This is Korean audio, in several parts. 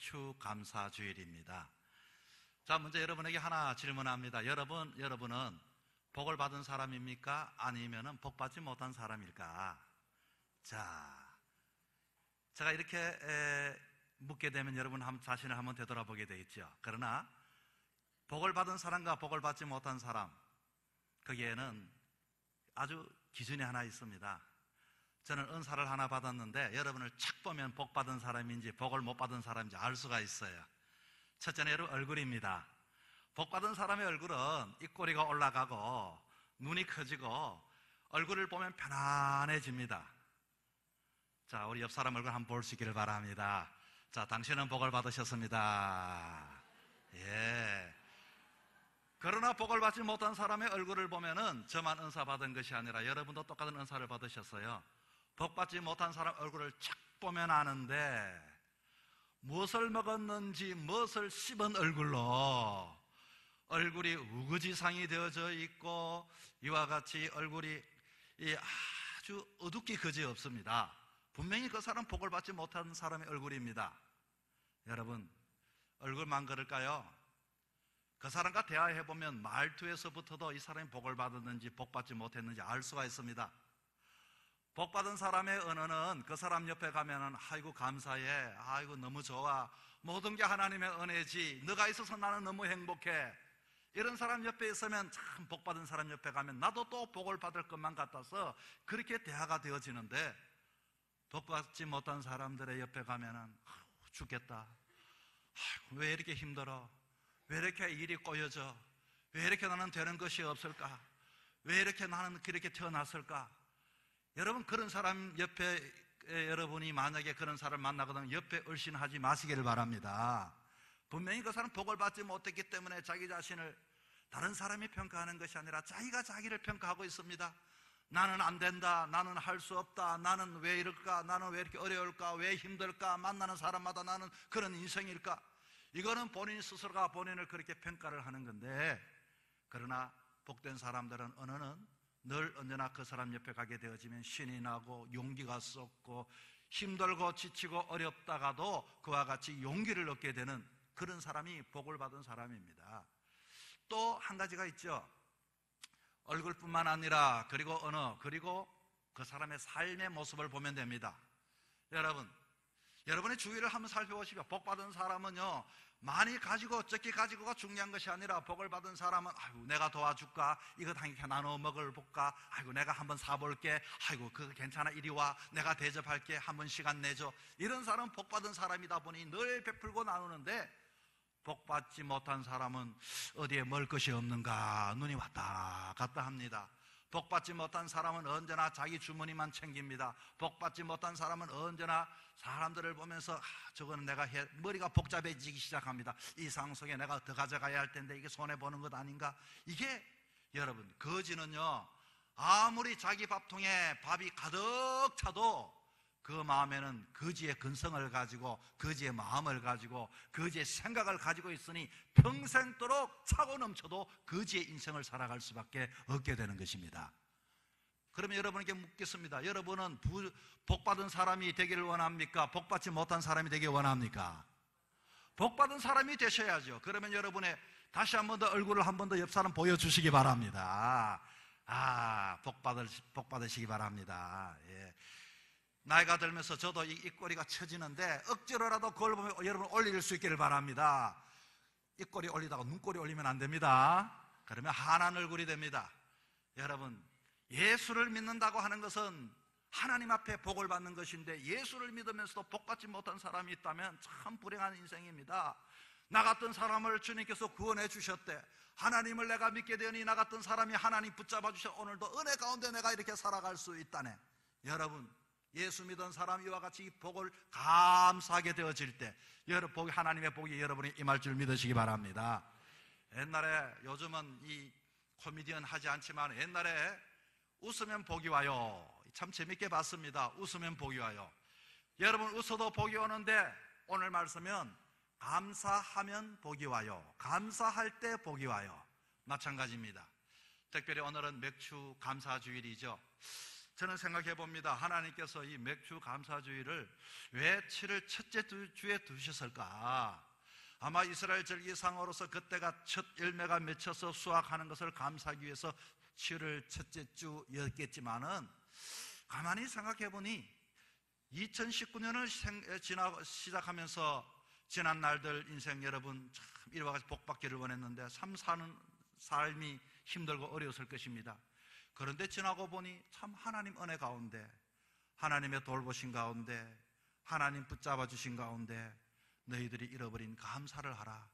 맥주 감사 주일입니다. 자, 먼저 여러분에게 하나 질문합니다. 여러분은 복을 받은 사람입니까? 아니면은 복 받지 못한 사람일까? 자, 제가 이렇게 묻게 되면 여러분 자신을 한번 되돌아보게 되겠죠. 그러나 복을 받은 사람과 복을 받지 못한 사람, 거기에는 아주 기준이 하나 있습니다. 저는 은사를 하나 받았는데 여러분을 착 보면 복 받은 사람인지 복을 못 받은 사람인지 알 수가 있어요. 첫째는 여러분 얼굴입니다. 복 받은 사람의 얼굴은 입꼬리가 올라가고 눈이 커지고 얼굴을 보면 편안해집니다. 자, 우리 옆 사람 얼굴 한번 볼 수 있기를 바랍니다. 자, 당신은 복을 받으셨습니다. 예. 그러나 복을 받지 못한 사람의 얼굴을 보면은 저만 은사 받은 것이 아니라 여러분도 똑같은 은사를 받으셨어요. 복 받지 못한 사람 얼굴을 착 보면 아는데 무엇을 먹었는지 무엇을 씹은 얼굴로 얼굴이 우거지상이 되어져 있고 이와 같이 얼굴이 아주 어둡게 그지없습니다. 분명히 그 사람 복을 받지 못한 사람의 얼굴입니다. 여러분, 얼굴만 그럴까요? 그 사람과 대화해보면 말투에서부터도 이 사람이 복을 받았는지 복 받지 못했는지 알 수가 있습니다. 복 받은 사람의 언어는 그 사람 옆에 가면은 아이고 감사해, 아이고 너무 좋아, 모든 게 하나님의 은혜지, 너가 있어서 나는 너무 행복해. 이런 사람 옆에 있으면 참 복 받은 사람 옆에 가면 나도 또 복을 받을 것만 같아서 그렇게 대화가 되어지는데, 복 받지 못한 사람들의 옆에 가면은 죽겠다, 아이고 왜 이렇게 힘들어, 왜 이렇게 일이 꼬여져, 왜 이렇게 나는 되는 것이 없을까, 왜 이렇게 나는 그렇게 태어났을까. 여러분, 그런 사람 옆에 여러분이 만약에 그런 사람을 만나거든 옆에 얼씬하지 마시기를 바랍니다. 분명히 그 사람 복을 받지 못했기 때문에 자기 자신을 다른 사람이 평가하는 것이 아니라 자기가 자기를 평가하고 있습니다. 나는 안 된다, 나는 할 수 없다, 나는 왜 이럴까, 나는 왜 이렇게 어려울까, 왜 힘들까, 만나는 사람마다 나는 그런 인생일까. 이거는 본인 스스로가 본인을 그렇게 평가를 하는 건데, 그러나 복된 사람들은 언어는 늘 언제나 그 사람 옆에 가게 되어지면 신이 나고 용기가 솟고 힘들고 지치고 어렵다가도 그와 같이 용기를 얻게 되는 그런 사람이 복을 받은 사람입니다. 또 한 가지가 있죠. 얼굴뿐만 아니라 그리고 언어, 그리고 그 사람의 삶의 모습을 보면 됩니다. 여러분의 주위를 한번 살펴보시면 복 받은 사람은요, 많이 가지고 적게 가지고가 중요한 것이 아니라 복을 받은 사람은 아이고 내가 도와줄까, 이거 당연히 나눠 먹을까, 아이고 내가 한번 사볼게, 아이고 그거 괜찮아, 이리 와, 내가 대접할게, 한번 시간 내줘. 이런 사람은 복 받은 사람이다 보니 늘 베풀고 나누는데, 복 받지 못한 사람은 어디에 먹을 것이 없는가 눈이 왔다 갔다 합니다. 복 받지 못한 사람은 언제나 자기 주머니만 챙깁니다. 복 받지 못한 사람은 언제나 사람들을 보면서 저거는 내가 머리가 복잡해지기 시작합니다. 이 상황 속에 내가 더 가져가야 할 텐데 이게 손해보는 것 아닌가. 이게 여러분, 거지는요 아무리 자기 밥통에 밥이 가득 차도 그 마음에는 거지의 근성을 가지고 거지의 마음을 가지고 거지의 생각을 가지고 있으니 평생도록 차고 넘쳐도 거지의 인생을 살아갈 수밖에 없게 되는 것입니다. 그러면 여러분에게 묻겠습니다. 여러분은 복받은 사람이 되기를 원합니까? 복받지 못한 사람이 되기를 원합니까? 복받은 사람이 되셔야죠. 그러면 여러분의 다시 한 번 더 얼굴을 한 번 더 옆 사람 보여주시기 바랍니다. 복받으시기 바랍니다. 예. 나이가 들면서 저도 이 입꼬리가 처지는데 억지로라도 그걸 보면 여러분 올릴 수 있기를 바랍니다. 입꼬리 올리다가 눈꼬리 올리면 안 됩니다. 그러면 환한 얼굴이 됩니다. 여러분, 예수를 믿는다고 하는 것은 하나님 앞에 복을 받는 것인데, 예수를 믿으면서도 복받지 못한 사람이 있다면 참 불행한 인생입니다. 나 같은 사람을 주님께서 구원해 주셨대. 하나님을 내가 믿게 되니 나 같은 사람이 하나님 붙잡아 주셔 오늘도 은혜 가운데 내가 이렇게 살아갈 수 있다네. 여러분, 예수 믿은 사람 이와 같이 복을 감사하게 되어질 때 하나님의 복이 여러분이 임할 줄 믿으시기 바랍니다. 옛날에, 요즘은 이 코미디언 하지 않지만 옛날에 웃으면 복이 와요. 참 재밌게 봤습니다. 웃으면 복이 와요. 여러분, 웃어도 복이 오는데 오늘 말씀은 감사하면 복이 와요. 감사할 때 복이 와요. 마찬가지입니다. 특별히 오늘은 맥주 감사 주일이죠. 저는 생각해 봅니다. 하나님께서 이 맥주 감사주의를 왜 7월 첫째 주에 두셨을까? 아마 이스라엘 절기상으로서 그때가 첫 열매가 맺혀서 수확하는 것을 감사하기 위해서 7월 첫째 주였겠지만은, 가만히 생각해 보니 2019년을 시작하면서 지난 날들 인생 여러분 참 이와 같이 복받기를 원했는데 삶 사는 삶이 힘들고 어려웠을 것입니다. 그런데 지나고 보니 참 하나님 은혜 가운데, 하나님의 돌보신 가운데, 하나님 붙잡아 주신 가운데 너희들이 잃어버린 감사를 하라.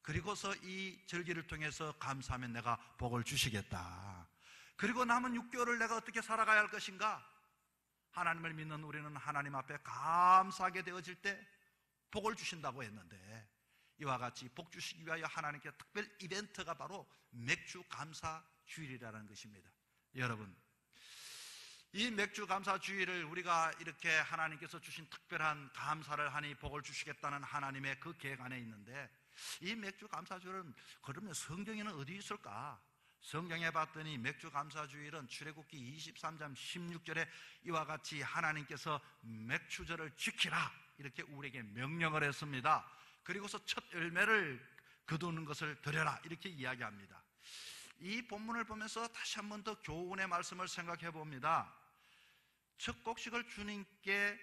그리고서 이 절기를 통해서 감사하면 내가 복을 주시겠다. 그리고 남은 6개월을 내가 어떻게 살아가야 할 것인가? 하나님을 믿는 우리는 하나님 앞에 감사하게 되어질 때 복을 주신다고 했는데, 이와 같이 복 주시기 위하여 하나님께 특별 이벤트가 바로 맥주 감사 주일이라는 것입니다. 여러분, 이 맥주 감사 주일을 우리가 이렇게 하나님께서 주신 특별한 감사를 하니 복을 주시겠다는 하나님의 그 계획 안에 있는데, 이 맥주 감사 주일은 그러면 성경에는 어디 있을까? 성경에 봤더니 맥주 감사 주일은 출애굽기 23장 16절에 이와 같이 하나님께서 맥주절을 지키라 이렇게 우리에게 명령을 했습니다. 그리고서 첫 열매를 거두는 것을 드려라 이렇게 이야기합니다. 이 본문을 보면서 다시 한 번 더 교훈의 말씀을 생각해 봅니다. 첫 곡식을 주님께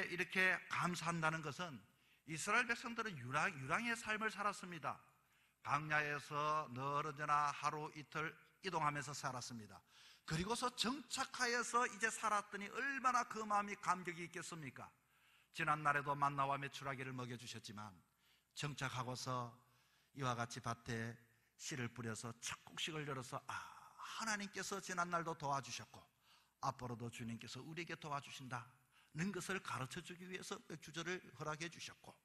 이렇게 감사한다는 것은, 이스라엘 백성들은 유랑의 삶을 살았습니다. 광야에서 너르저나 하루 이틀 이동하면서 살았습니다. 그리고서 정착하여서 이제 살았더니 얼마나 그 마음이 감격이 있겠습니까? 지난날에도 만나와 메추라기를 먹여주셨지만 정착하고서 이와 같이 밭에 씨를 뿌려서 첫 곡식을 열어서 하나님께서 지난날도 도와주셨고 앞으로도 주님께서 우리에게 도와주신다는 것을 가르쳐주기 위해서 맥주절을 허락해 주셨고,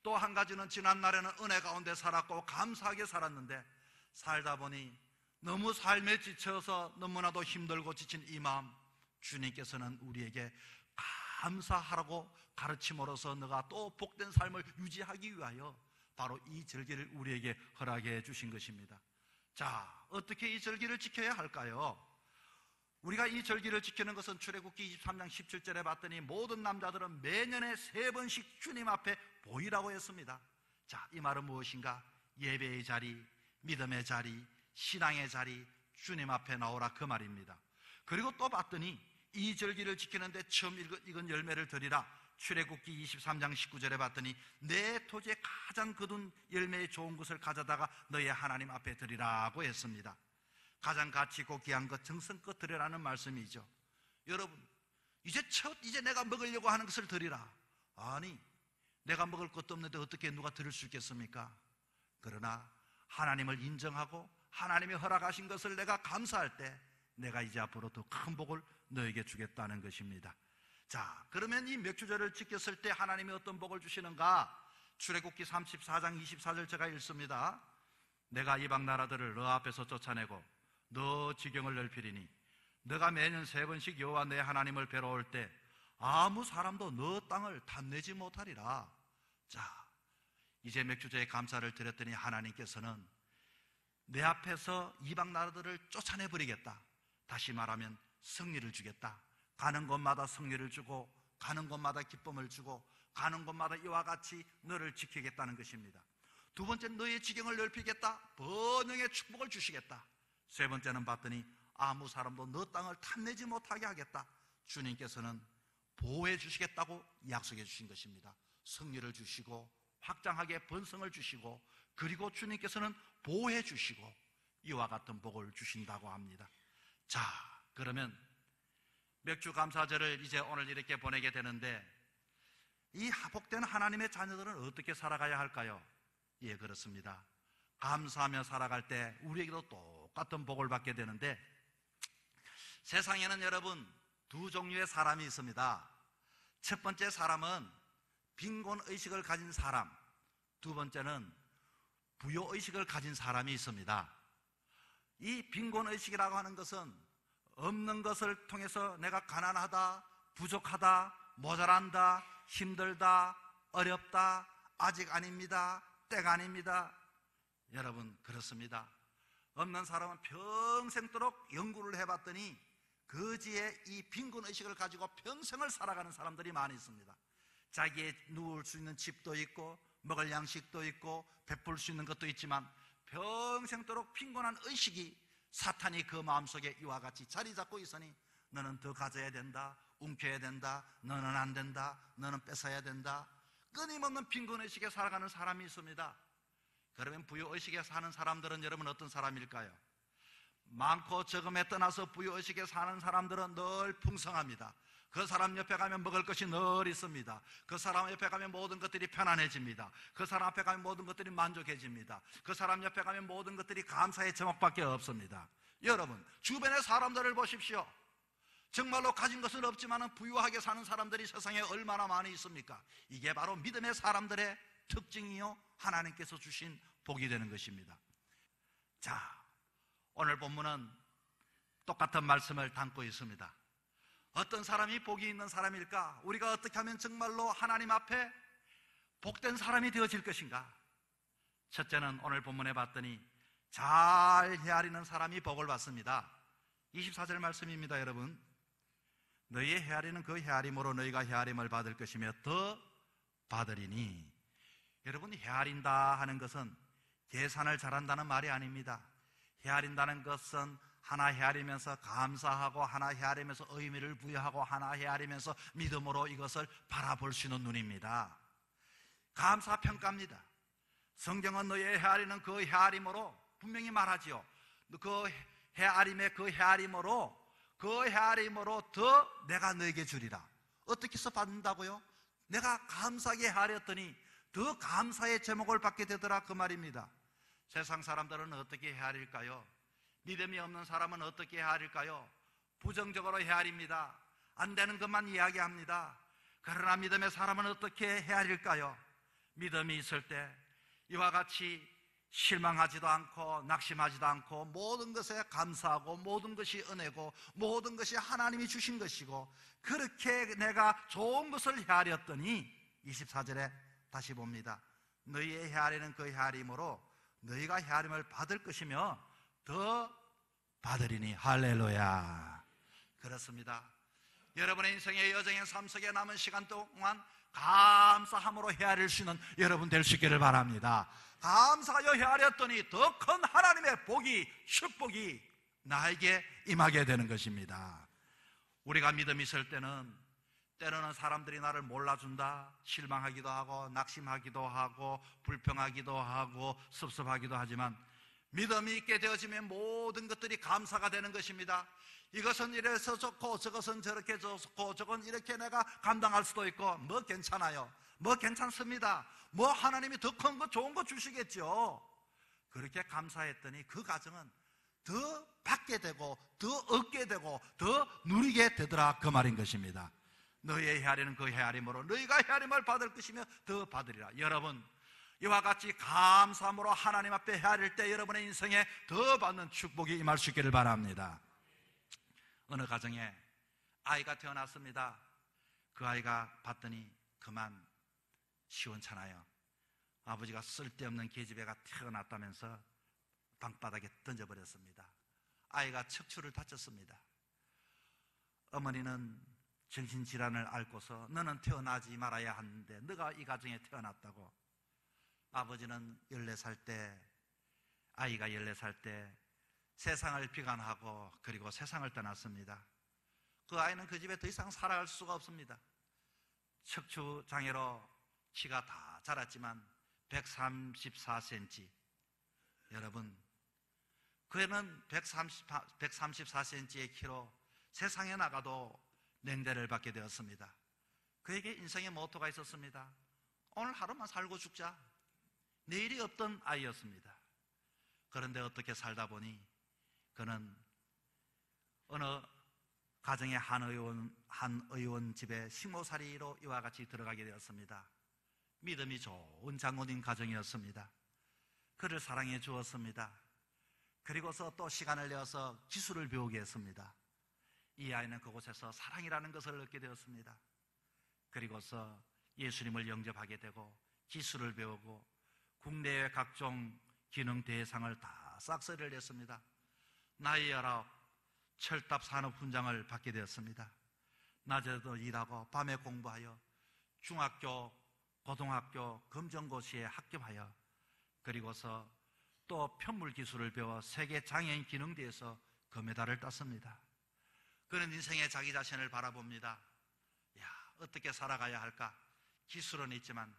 또 한 가지는 지난날에는 은혜 가운데 살았고 감사하게 살았는데 살다 보니 너무 삶에 지쳐서 너무나도 힘들고 지친 이 마음, 주님께서는 우리에게 감사하라고 가르침으로써 너가 또 복된 삶을 유지하기 위하여 바로 이 절기를 우리에게 허락해 주신 것입니다. 자, 어떻게 이 절기를 지켜야 할까요? 우리가 이 절기를 지키는 것은 출애굽기 23장 17절에 봤더니 모든 남자들은 매년에 3번씩 주님 앞에 보이라고 했습니다. 자, 이 말은 무엇인가? 예배의 자리, 믿음의 자리, 신앙의 자리, 주님 앞에 나오라 그 말입니다. 그리고 또 봤더니 이 절기를 지키는데 처음 익은 열매를 드리라. 출애굽기 23장 19절에 봤더니 내 토지에 가장 거둔 열매의 좋은 것을 가져다가 너의 하나님 앞에 드리라고 했습니다. 가장 가치 있고 귀한 것 정성껏 드리라는 말씀이죠. 여러분, 이제 내가 먹으려고 하는 것을 드리라. 아니, 내가 먹을 것도 없는데 어떻게 누가 드릴 수 있겠습니까? 그러나 하나님을 인정하고 하나님이 허락하신 것을 내가 감사할 때 내가 이제 앞으로 더 큰 복을 너에게 주겠다는 것입니다. 자, 그러면 이 맥주절을 지켰을 때 하나님이 어떤 복을 주시는가? 출애굽기 34장 24절 제가 읽습니다. 내가 이방 나라들을 너 앞에서 쫓아내고 너 지경을 넓히리니 너가 매년 3번씩 여호와 내 하나님을 뵈러 올 때 아무 사람도 너 땅을 탐내지 못하리라. 자, 이제 맥주절에 감사를 드렸더니 하나님께서는 내 앞에서 이방 나라들을 쫓아내버리겠다. 다시 말하면 승리를 주겠다. 가는 곳마다 승리를 주고 가는 곳마다 기쁨을 주고 가는 곳마다 이와 같이 너를 지키겠다는 것입니다. 두 번째, 너의 지경을 넓히겠다. 번영의 축복을 주시겠다. 세 번째는 봤더니 아무 사람도 너 땅을 탐내지 못하게 하겠다. 주님께서는 보호해 주시겠다고 약속해 주신 것입니다. 승리를 주시고 확장하게 번성을 주시고 그리고 주님께서는 보호해 주시고 이와 같은 복을 주신다고 합니다. 자, 그러면 맥주 감사절을 이제 오늘 이렇게 보내게 되는데 이 복된 하나님의 자녀들은 어떻게 살아가야 할까요? 예, 그렇습니다. 감사하며 살아갈 때 우리에게도 똑같은 복을 받게 되는데, 세상에는 여러분 두 종류의 사람이 있습니다. 첫 번째 사람은 빈곤의식을 가진 사람, 두 번째는 부요의식을 가진 사람이 있습니다. 이 빈곤의식이라고 하는 것은 없는 것을 통해서 내가 가난하다, 부족하다, 모자란다, 힘들다, 어렵다, 아직 아닙니다, 때가 아닙니다. 여러분, 그렇습니다. 없는 사람은 평생도록 연구를 해봤더니 거지의 이 빈곤의식을 가지고 평생을 살아가는 사람들이 많이 있습니다. 자기의 누울 수 있는 집도 있고 먹을 양식도 있고 베풀 수 있는 것도 있지만 평생도록 빈곤한 의식이 사탄이 그 마음속에 이와 같이 자리 잡고 있으니 너는 더 가져야 된다, 움켜야 된다, 너는 안 된다, 너는 뺏어야 된다, 끊임없는 빈곤의식에 살아가는 사람이 있습니다. 그러면 부유의식에 사는 사람들은 여러분 어떤 사람일까요? 많고 적음에 떠나서 부유의식에 사는 사람들은 늘 풍성합니다. 그 사람 옆에 가면 먹을 것이 늘 있습니다. 그 사람 옆에 가면 모든 것들이 편안해집니다. 그 사람 앞에 가면 모든 것들이 만족해집니다. 그 사람 옆에 가면 모든 것들이 감사의 제목밖에 없습니다. 여러분, 주변의 사람들을 보십시오. 정말로 가진 것은 없지만 부유하게 사는 사람들이 세상에 얼마나 많이 있습니까? 이게 바로 믿음의 사람들의 특징이요, 하나님께서 주신 복이 되는 것입니다. 자, 오늘 본문은 똑같은 말씀을 담고 있습니다. 어떤 사람이 복이 있는 사람일까? 우리가 어떻게 하면 정말로 하나님 앞에 복된 사람이 되어질 것인가? 첫째는 오늘 본문에 봤더니 잘 헤아리는 사람이 복을 받습니다. 24절 말씀입니다. 여러분, 너희의 헤아리는 그 헤아림으로 너희가 헤아림을 받을 것이며 더 받으리니. 여러분, 헤아린다 하는 것은 계산을 잘한다는 말이 아닙니다. 헤아린다는 것은 하나 헤아리면서 감사하고 하나 헤아리면서 의미를 부여하고 하나 헤아리면서 믿음으로 이것을 바라볼 수 있는 눈입니다. 감사평가입니다. 성경은 너희의 헤아리는 그 헤아림으로 분명히 말하지요. 그 헤아림의 그 헤아림으로 더 내가 너에게 주리라. 어떻게 해서 받는다고요? 내가 감사하게 헤아렸더니 더 감사의 제목을 받게 되더라, 그 말입니다. 세상 사람들은 어떻게 헤아릴까요? 믿음이 없는 사람은 어떻게 헤아릴까요? 부정적으로 헤아립니다. 안 되는 것만 이야기합니다. 그러나 믿음의 사람은 어떻게 헤아릴까요? 믿음이 있을 때 이와 같이 실망하지도 않고 낙심하지도 않고 모든 것에 감사하고 모든 것이 은혜고 모든 것이 하나님이 주신 것이고, 그렇게 내가 좋은 것을 헤아렸더니 24절에 다시 봅니다. 너희의 헤아리는 그 헤아림으로 너희가 헤아림을 받을 것이며 더 받으리니. 할렐루야. 그렇습니다. 여러분의 인생의 여정의 삶 속에 남은 시간 동안 감사함으로 헤아릴 수 있는 여러분 될 수 있기를 바랍니다. 감사하여 헤아렸더니 더 큰 하나님의 복이, 축복이 나에게 임하게 되는 것입니다. 우리가 믿음이 있을 때로는 사람들이 나를 몰라준다, 실망하기도 하고 낙심하기도 하고 불평하기도 하고 섭섭하기도 하지만 믿음이 있게 되어지면 모든 것들이 감사가 되는 것입니다. 이것은 이래서 좋고 저것은 저렇게 좋고 저건 이렇게 내가 감당할 수도 있고 뭐 괜찮아요, 뭐 괜찮습니다, 뭐 하나님이 더 큰 거 좋은 거 주시겠죠. 그렇게 감사했더니 그 과정은 더 받게 되고 더 얻게 되고 더 누리게 되더라, 그 말인 것입니다. 너희의 헤아리는 그 헤아림으로 너희가 헤아림을 받을 것이며 더 받으리라. 여러분, 이와 같이 감사함으로 하나님 앞에 헤아릴 때 여러분의 인생에 더 받는 축복이 임할 수 있기를 바랍니다. 어느 가정에 아이가 태어났습니다. 그 아이가 봤더니 그만 시원찮아요. 아버지가 쓸데없는 계집애가 태어났다면서 방바닥에 던져버렸습니다. 아이가 척추를 다쳤습니다. 어머니는 정신질환을 앓고서 너는 태어나지 말아야 하는데 너가 이 가정에 태어났다고. 아버지는 14살 때, 아이가 14살 때 세상을 비관하고 그리고 세상을 떠났습니다. 그 아이는 그 집에 더 이상 살아갈 수가 없습니다. 척추 장애로 치가 다 자랐지만 134cm. 여러분, 그는 134cm의 키로 세상에 나가도 냉대를 받게 되었습니다. 그에게 인생의 모토가 있었습니다. 오늘 하루만 살고 죽자. 내일이 없던 아이였습니다. 그런데 어떻게 살다 보니 그는 어느 가정의 한 의원 집에 식모살이로 이와 같이 들어가게 되었습니다. 믿음이 좋은 장로님 가정이었습니다. 그를 사랑해 주었습니다. 그리고서 또 시간을 내어서 기술을 배우게 했습니다. 이 아이는 그곳에서 사랑이라는 것을 얻게 되었습니다. 그리고서 예수님을 영접하게 되고 기술을 배우고 국내의 각종 기능 대상을 다 싹쓸이를 했습니다. 나이 19, 철답 산업 훈장을 받게 되었습니다. 낮에도 일하고 밤에 공부하여 중학교, 고등학교 검정고시에 합격하여 그리고서 또 편물 기술을 배워 세계 장애인 기능대회에서 금메달을 땄습니다. 그는 인생에 자기 자신을 바라봅니다. 어떻게 살아가야 할까? 기술은 있지만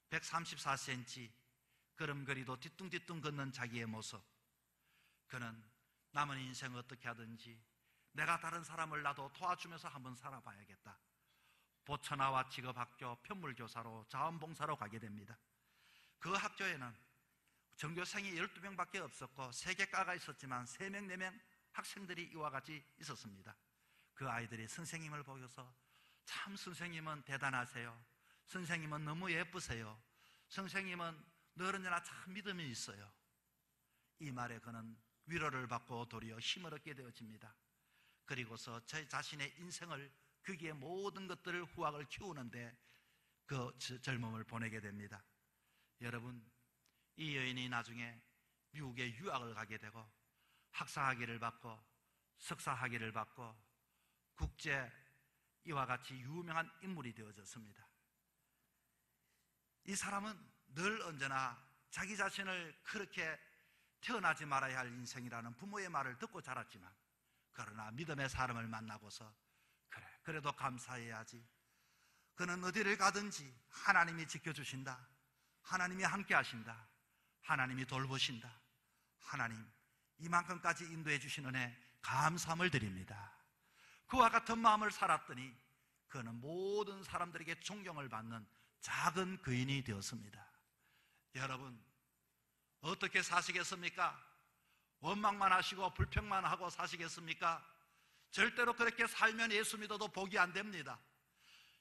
134cm 걸음걸이도 뒤뚱뒤뚱 걷는 자기의 모습. 그는 남은 인생 어떻게 하든지 내가 다른 사람을 나도 도와주면서 한번 살아봐야겠다. 보천하와 직업학교 편물교사로 자원봉사로 가게 됩니다. 그 학교에는 전교생이 12명밖에 없었고 3개 과가 있었지만 3명, 4명 학생들이 이와 같이 있었습니다. 그 아이들이 선생님을 보고서 참 선생님은 대단하세요. 선생님은 너무 예쁘세요. 선생님은 늘 언제나 참 믿음이 있어요. 이 말에 그는 위로를 받고 도리어 힘을 얻게 되어집니다. 그리고서 제 자신의 인생을 거기에 모든 것들을 후학을 키우는데 그 젊음을 보내게 됩니다. 여러분, 이 여인이 나중에 미국에 유학을 가게 되고 학사학위를 받고 석사학위를 받고 국제 이와 같이 유명한 인물이 되어졌습니다. 이 사람은 늘 언제나 자기 자신을 그렇게 태어나지 말아야 할 인생이라는 부모의 말을 듣고 자랐지만 그러나 믿음의 사람을 만나고서 그래도 감사해야지. 그는 어디를 가든지 하나님이 지켜주신다. 하나님이 함께 하신다. 하나님이 돌보신다. 하나님 이만큼까지 인도해 주신 은혜 감사함을 드립니다. 그와 같은 마음을 살았더니 그는 모든 사람들에게 존경을 받는 작은 거인이 되었습니다. 여러분, 어떻게 사시겠습니까? 원망만 하시고 불평만 하고 사시겠습니까? 절대로 그렇게 살면 예수 믿어도 복이 안 됩니다.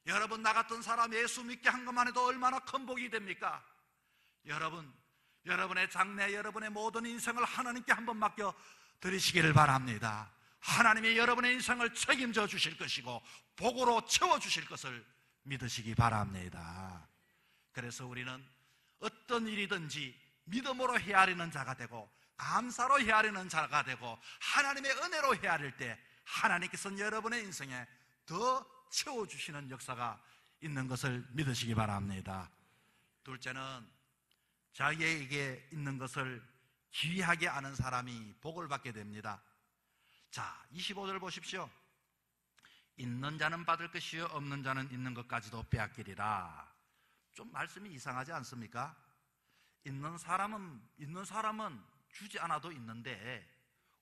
여러분, 나 같은 사람 예수 믿게 한 것만 해도 얼마나 큰 복이 됩니까? 여러분, 여러분의 장래, 여러분의 모든 인생을 하나님께 한번 맡겨 드리시기를 바랍니다. 하나님이 여러분의 인생을 책임져 주실 것이고 복으로 채워주실 것을 믿으시기 바랍니다. 그래서 우리는 어떤 일이든지 믿음으로 헤아리는 자가 되고 감사로 헤아리는 자가 되고 하나님의 은혜로 헤아릴 때 하나님께서는 여러분의 인생에 더 채워주시는 역사가 있는 것을 믿으시기 바랍니다. 둘째는 자기에게 있는 것을 귀하게 아는 사람이 복을 받게 됩니다. 자, 25절 보십시오. 있는 자는 받을 것이요 없는 자는 있는 것까지도 빼앗기리라. 좀 말씀이 이상하지 않습니까? 있는 사람은 주지 않아도 있는데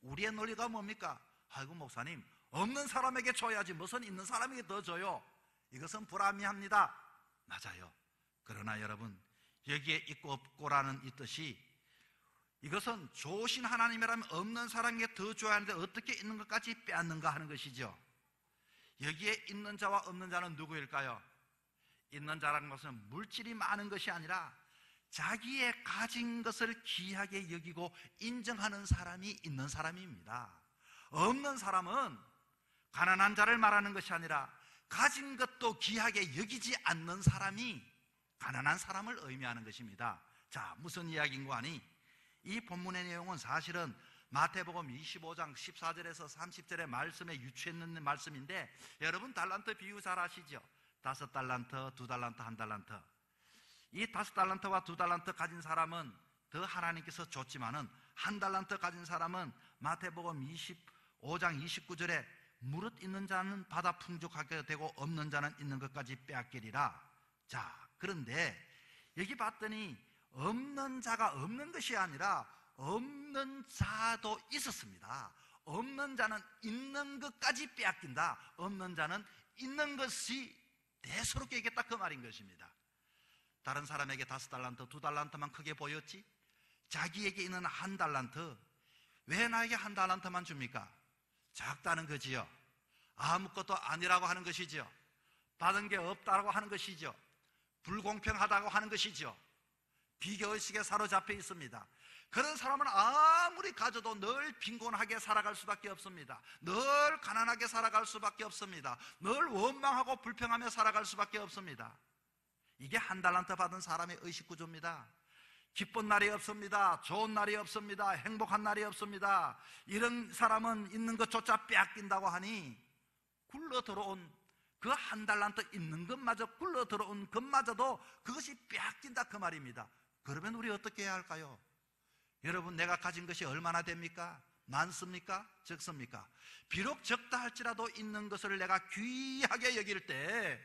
우리의 논리가 뭡니까? 아이고 목사님, 없는 사람에게 줘야지 무슨 있는 사람에게 더 줘요? 이것은 불합리합니다. 맞아요. 그러나 여러분, 여기에 있고 없고라는 이 뜻이 이것은 좋으신 하나님이라면 없는 사람에게 더 줘야 하는데 어떻게 있는 것까지 빼앗는가 하는 것이죠. 여기에 있는 자와 없는 자는 누구일까요? 있는 자라는 것은 물질이 많은 것이 아니라 자기의 가진 것을 귀하게 여기고 인정하는 사람이 있는 사람입니다. 없는 사람은 가난한 자를 말하는 것이 아니라 가진 것도 귀하게 여기지 않는 사람이 가난한 사람을 의미하는 것입니다. 자, 무슨 이야기인가 하니 이 본문의 내용은 사실은 마태복음 25장 14절에서 30절의 말씀에 유추했는 말씀인데 여러분 달란트 비유 잘 아시죠? 5달란트, 2달란트, 1달란트. 이 5달란트와 2달란트 가진 사람은 더 하나님께서 줬지만은 1달란트 가진 사람은 마태복음 25장 29절에 무릇 있는 자는 받아 풍족하게 되고 없는 자는 있는 것까지 빼앗기리라. 자, 그런데 여기 봤더니 없는 자가 없는 것이 아니라 없는 자도 있었습니다. 없는 자는 있는 것까지 빼앗긴다. 없는 자는 있는 것이 대수롭게 얘기했다, 그 말인 것입니다. 다른 사람에게 5달란트, 2달란트만 크게 보였지 자기에게 있는 1달란트, 왜 나에게 1달란트만 줍니까? 작다는 거지요. 아무것도 아니라고 하는 것이죠. 받은 게 없다고 하는 것이죠. 불공평하다고 하는 것이죠. 비교의식에 사로잡혀 있습니다. 그런 사람은 아무리 가져도 늘 빈곤하게 살아갈 수밖에 없습니다. 늘 가난하게 살아갈 수밖에 없습니다. 늘 원망하고 불평하며 살아갈 수밖에 없습니다. 이게 1달란트 받은 사람의 의식구조입니다. 기쁜 날이 없습니다. 좋은 날이 없습니다. 행복한 날이 없습니다. 이런 사람은 있는 것조차 빼앗긴다고 하니 굴러 들어온 그 한 달란트 있는 것마저 굴러 들어온 것마저도 그것이 빼앗긴다 그 말입니다. 그러면 우리 어떻게 해야 할까요? 여러분, 내가 가진 것이 얼마나 됩니까? 많습니까? 적습니까? 비록 적다 할지라도 있는 것을 내가 귀하게 여길 때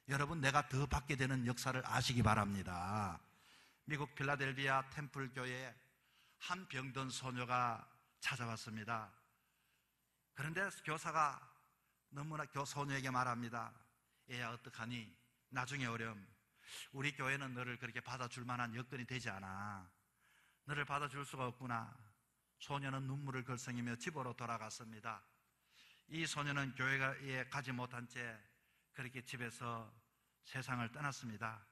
여러분, 내가 더 받게 되는 역사를 아시기 바랍니다. 미국 필라델피아 템플 교회에 한 병든 소녀가 찾아왔습니다. 그런데 교사가 너무나 소녀에게 말합니다. 얘야, 어떡하니? 나중에 오렴. 우리 교회는 너를 그렇게 받아줄 만한 여건이 되지 않아. 너를 받아줄 수가 없구나. 소녀는 눈물을 글썽이며 집으로 돌아갔습니다. 이 소녀는 교회에 가지 못한 채 그렇게 집에서 세상을 떠났습니다.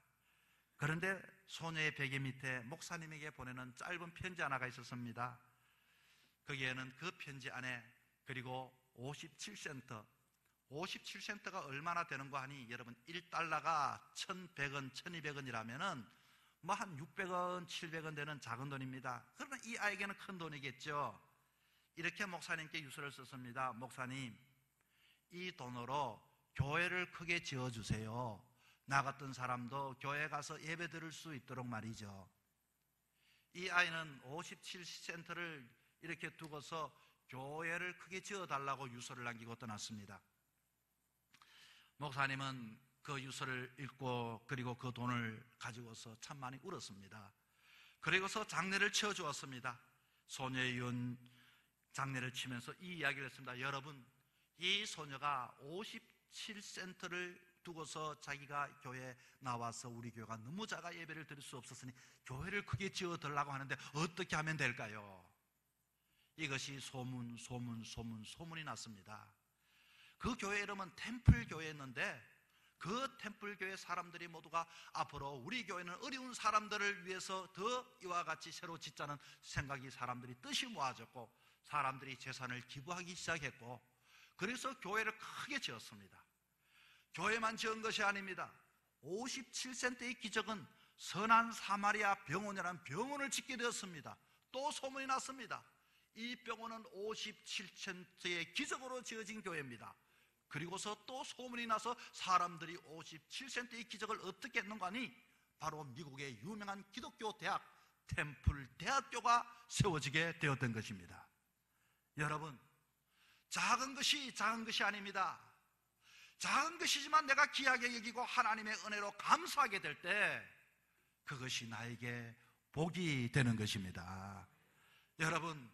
그런데 소녀의 베개 밑에 목사님에게 보내는 짧은 편지 하나가 있었습니다. 거기에는 그 편지 안에 그리고 57센트, 57센트가 얼마나 되는 거 하니 여러분, 1달러가 1100원, 1200원이라면은 뭐 한 600원, 700원 되는 작은 돈입니다. 그러나 이 아이에게는 큰 돈이겠죠. 이렇게 목사님께 유서를 썼습니다. 목사님, 이 돈으로 교회를 크게 지어주세요. 나 같은 사람도 교회 가서 예배 드릴 수 있도록 말이죠. 이 아이는 57센트를 이렇게 두고서 교회를 크게 지어달라고 유서를 남기고 떠났습니다. 목사님은 그 유서를 읽고 그리고 그 돈을 가지고서 참 많이 울었습니다. 그리고서 장례를 치러주었습니다. 소녀의 윤 장례를 치면서 이 이야기를 했습니다. 여러분, 이 소녀가 57센트를 두고서 자기가 교회에 나와서 우리 교회가 너무 작아 예배를 드릴 수 없었으니 교회를 크게 지어달라고 하는데 어떻게 하면 될까요? 이것이 소문이 났습니다. 그 교회 이름은 템플 교회였는데 그 템플 교회 사람들이 모두가 앞으로 우리 교회는 어려운 사람들을 위해서 더 이와 같이 새로 짓자는 생각이 사람들이 뜻이 모아졌고 사람들이 재산을 기부하기 시작했고 그래서 교회를 크게 지었습니다. 교회만 지은 것이 아닙니다. 57센트의 기적은 선한 사마리아 병원이라는 병원을 짓게 되었습니다. 또 소문이 났습니다. 이 병원은 57센트의 기적으로 지어진 교회입니다. 그리고서 또 소문이 나서 사람들이 57센트의 기적을 어떻게 했는가 하니 바로 미국의 유명한 기독교 대학 템플 대학교가 세워지게 되었던 것입니다. 여러분, 작은 것이 아닙니다. 작은 것이지만 내가 귀하게 여기고 하나님의 은혜로 감사하게 될 때 그것이 나에게 복이 되는 것입니다. 여러분,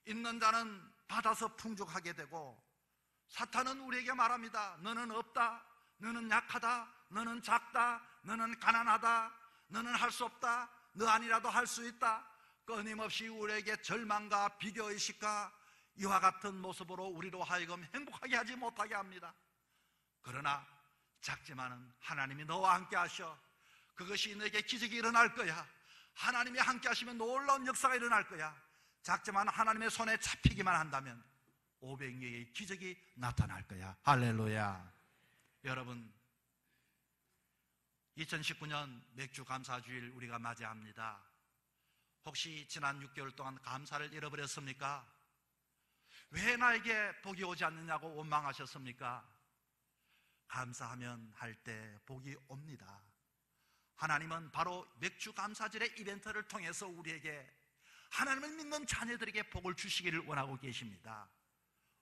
있는 자는 받아서 풍족하게 되고 사탄은 우리에게 말합니다. 너는 없다, 너는 약하다, 너는 작다, 너는 가난하다, 너는 할 수 없다, 너 아니라도 할 수 있다. 끊임없이 우리에게 절망과 비교의식과 이와 같은 모습으로 우리로 하여금 행복하게 하지 못하게 합니다. 그러나 작지만은 하나님이 너와 함께 하셔. 그것이 너에게 기적이 일어날 거야. 하나님이 함께 하시면 놀라운 역사가 일어날 거야. 작지만 하나님의 손에 잡히기만 한다면 500개의 기적이 나타날 거야. 할렐루야. 여러분, 2019년 맥주 감사주일 우리가 맞이합니다. 혹시 지난 6개월 동안 감사를 잃어버렸습니까? 왜 나에게 복이 오지 않느냐고 원망하셨습니까? 감사하면 할 때 복이 옵니다. 하나님은 바로 맥주 감사절의 이벤트를 통해서 우리에게 하나님을 믿는 자녀들에게 복을 주시기를 원하고 계십니다.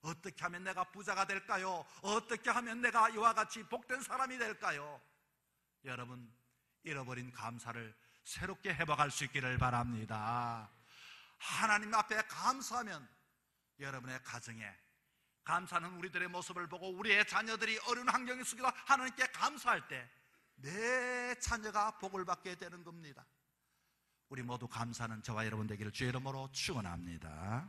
어떻게 하면 내가 부자가 될까요? 어떻게 하면 내가 이와 같이 복된 사람이 될까요? 여러분, 잃어버린 감사를 새롭게 회복할 수 있기를 바랍니다. 하나님 앞에 감사하면 여러분의 가정에, 감사는 우리들의 모습을 보고 우리의 자녀들이 어려운 환경 속에서 하나님께 감사할 때 내 자녀가 복을 받게 되는 겁니다. 우리 모두 감사는 저와 여러분 되기를 주의 이름으로 축원합니다.